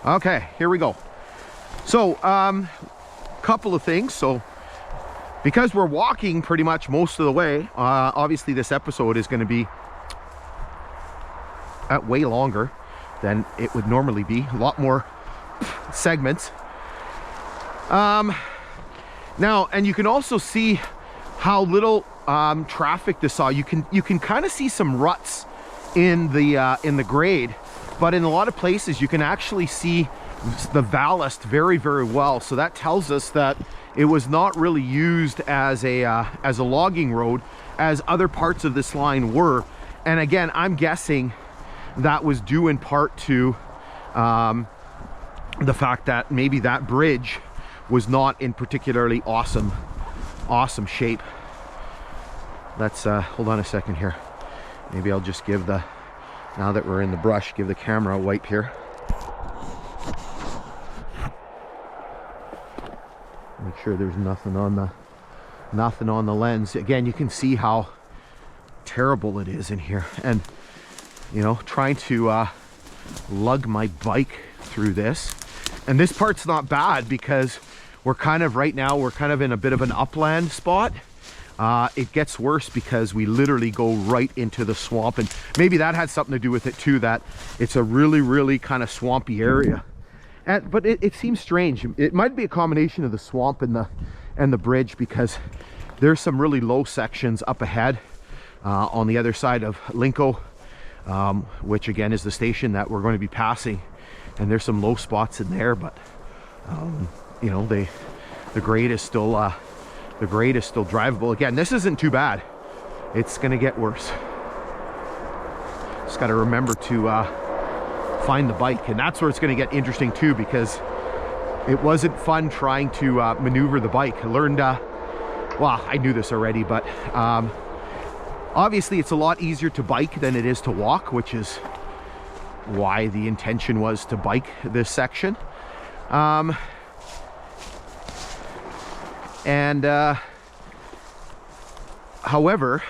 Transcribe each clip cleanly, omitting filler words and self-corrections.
Okay, here we go. So, couple of things. So, because we're walking pretty much most of the way, obviously this episode is going to be way longer than it would normally be. A lot more segments. Now, and you can also see how little traffic this saw. You can kind of see some ruts in the grade, but in a lot of places you can actually see the ballast very, very well. So that tells us that it was not really used as a logging road as other parts of this line were. And again, I'm guessing that was due in part to the fact that maybe that bridge was not in particularly awesome shape. Let's hold on a second here. Maybe I'll just give now that we're in the brush, give the camera a wipe here. Make sure there's nothing on the lens. Again, you can see how terrible it is in here, and you know, trying to lug my bike through this. And this part's not bad because we're kind of right now, we're kind of in a bit of an upland spot. It gets worse because we literally go right into the swamp, and maybe that had something to do with it too, that it's a really, really kind of swampy area. But it seems strange. It might be a combination of the swamp and the bridge, because there's some really low sections up ahead on the other side of Linco, which again is the station that we're going to be passing, and there's some low spots in there, but you know, the grade is still drivable. Again, this isn't too bad. It's gonna get worse. Just got to remember to find the bike, and that's where it's going to get interesting too, because it wasn't fun trying to maneuver the bike. I learned well, I knew this already, but obviously it's a lot easier to bike than it is to walk, which is why the intention was to bike this section. However,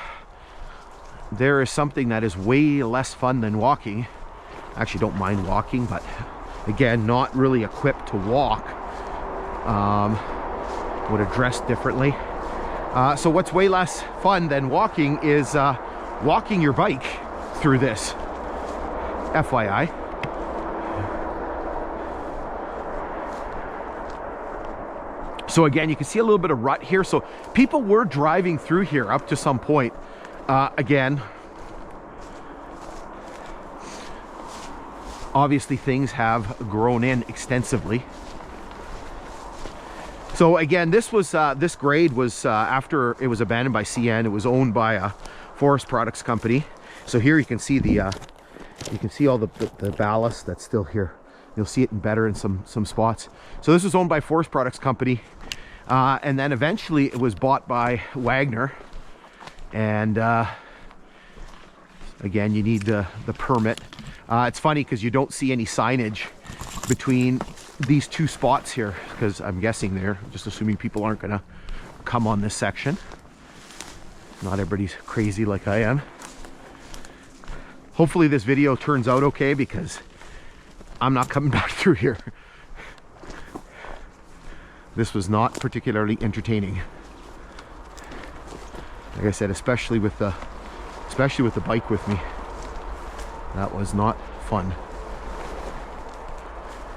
there is something that is way less fun than walking. I actually don't mind walking, but again, not really equipped to walk. Would have dressed differently. So what's way less fun than walking is walking your bike through this, FYI. So again, you can see a little bit of rut here. So people were driving through here up to some point. Again, obviously things have grown in extensively. So again, this grade was after it was abandoned by CN. It was owned by a forest products company. So here you can see you can see all the ballast that's still here. You'll see it better in some spots. So this was owned by Forest Products Company, and then eventually it was bought by Wagner. And again, you need the permit. It's funny because you don't see any signage between these two spots here, because I'm guessing they're just assuming people aren't gonna come on this section. Not everybody's crazy like I am. Hopefully this video turns out okay, because I'm not coming back through here. This was not particularly entertaining. Like I said, especially with the bike with me. That was not fun.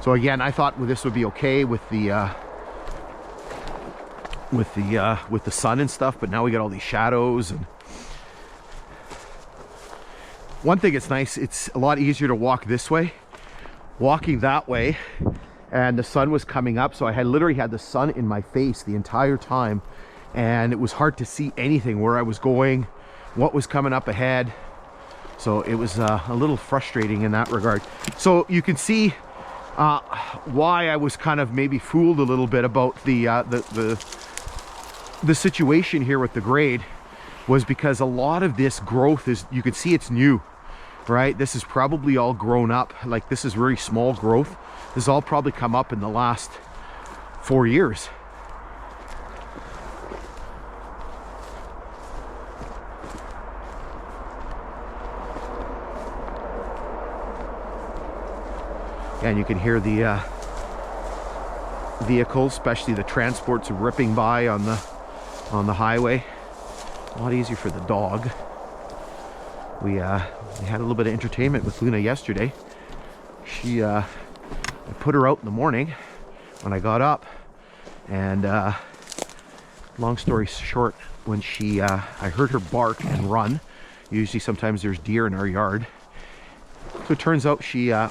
So again, I thought this would be okay with the sun and stuff, but now we got all these shadows. And one thing, it's nice, it's a lot easier to walk this way. Walking that way, and the sun was coming up, so I literally had the sun in my face the entire time, and it was hard to see anything, where I was going, what was coming up ahead. So it was a little frustrating in that regard. So you can see why I was kind of maybe fooled a little bit about the situation here with the grade, was because a lot of this growth is, you can see it's new. Right, this is probably all grown up. Like, this is very small growth. This has all probably come up in the last 4 years. and you can hear the vehicles, especially the transports ripping by on the highway. A lot easier for the dog. We had a little bit of entertainment with Luna yesterday. I put her out in the morning when I got up, and long story short, when I heard her bark and run. Usually sometimes there's deer in our yard. So it turns out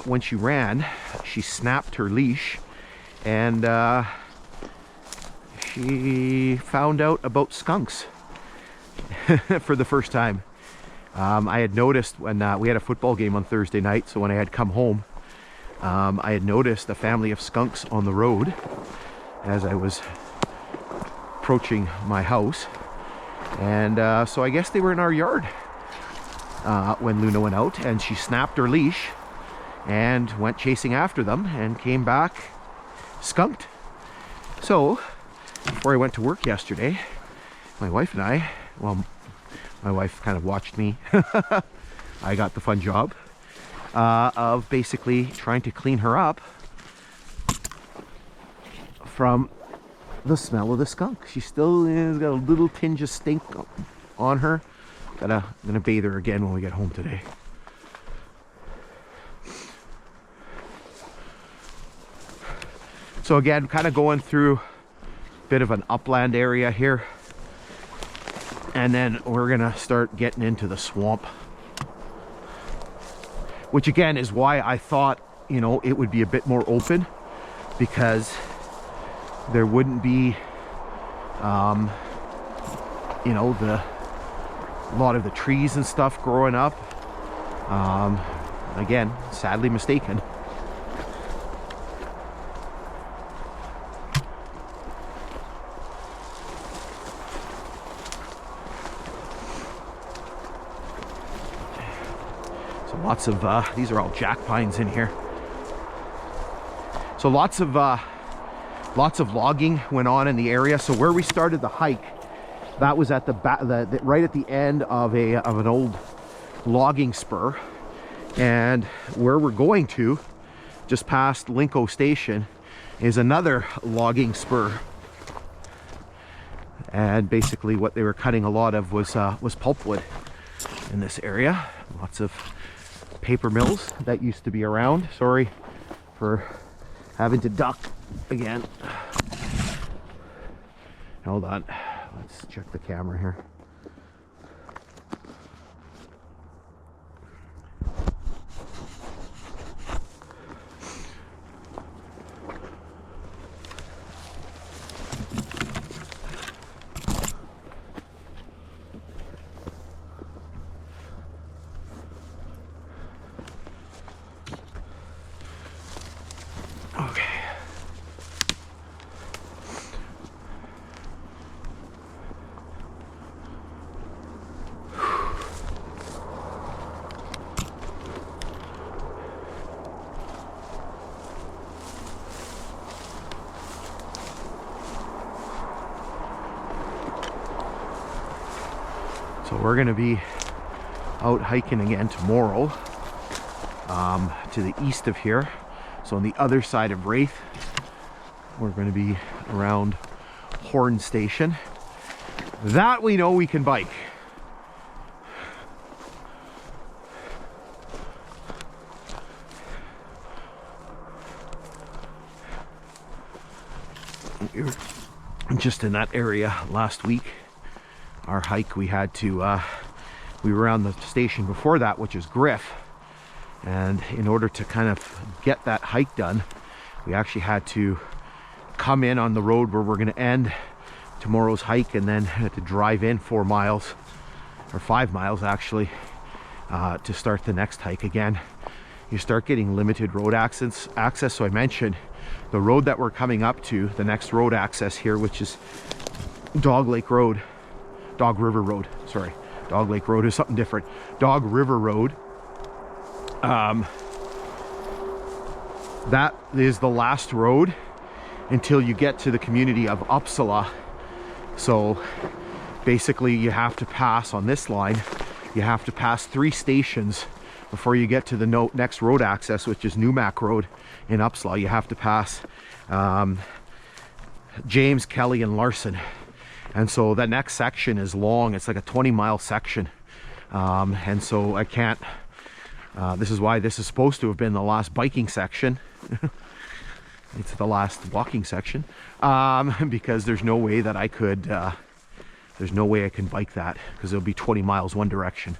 when she ran, she snapped her leash, and she found out about skunks for the first time. I had noticed when we had a football game on Thursday night, so when I had come home, I had noticed a family of skunks on the road as I was approaching my house, and so I guess they were in our yard when Luna went out, and she snapped her leash and went chasing after them and came back skunked. So before I went to work yesterday, my wife and I, well, my wife kind of watched me. I got the fun job of basically trying to clean her up from the smell of the skunk. She still has got a little tinge of stink on her. I'm gonna bathe her again when we get home today. So again, kind of going through a bit of an upland area here, and then we're gonna start getting into the swamp, which again is why I thought, you know, it would be a bit more open, because there wouldn't be you know, a lot of the trees and stuff growing up. Again, sadly mistaken. So lots of these are all jack pines in here. So lots of logging went on in the area. So where we started the hike, that was at the back, right at the end of an old logging spur, and where we're going to, just past Linko Station, is another logging spur. And basically, what they were cutting a lot of was pulpwood in this area. Lots of paper mills that used to be around. Sorry for having to duck again. Hold on. Let's check the camera here. Okay. So we're going to be out hiking again tomorrow to the east of here. So on the other side of Raith, we're going to be around Horn Station. That we know we can bike. We were just in that area last week. Our hike, we had to, we were around the station before that, which is Griff. And in order to kind of get that hike done, we actually had to come in on the road where we're going to end tomorrow's hike, and then had to drive in 4 miles, or 5 miles actually, to start the next hike again. You start getting limited road access. So I mentioned the road that we're coming up to, the next road access here, which is Dog River Road, sorry. Dog Lake Road is something different. Dog River Road. That is the last road until you get to the community of Uppsala. So basically you have to pass on this line, you have to pass 3 stations before you get to the next road access, which is Newmac Road in Upslaw, you have to pass James, Kelly, and Larson. And so the next section is long. It's like a 20-mile section. And so I can't, this is why this is supposed to have been the last biking section. It's the last walking section, because there's no way that I could, there's no way I can bike that, because it'll be 20 miles one direction.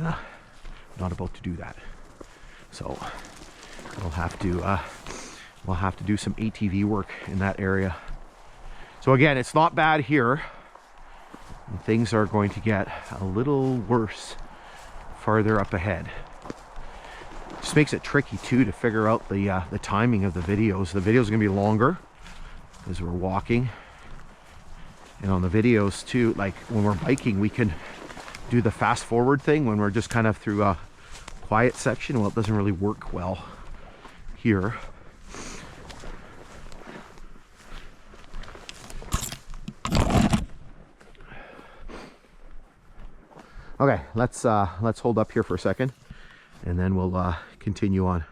Not about to do that. So we'll have to do some ATV work in that area. So again, it's not bad here. And things are going to get a little worse farther up ahead. Just makes it tricky too to figure out the timing of the videos. The videos are gonna be longer as we're walking. And on the videos too, like when we're biking, we can do the fast forward thing when we're just kind of through a quiet section. Well, it doesn't really work well here. Okay, let's hold up here for a second, and then we'll continue on.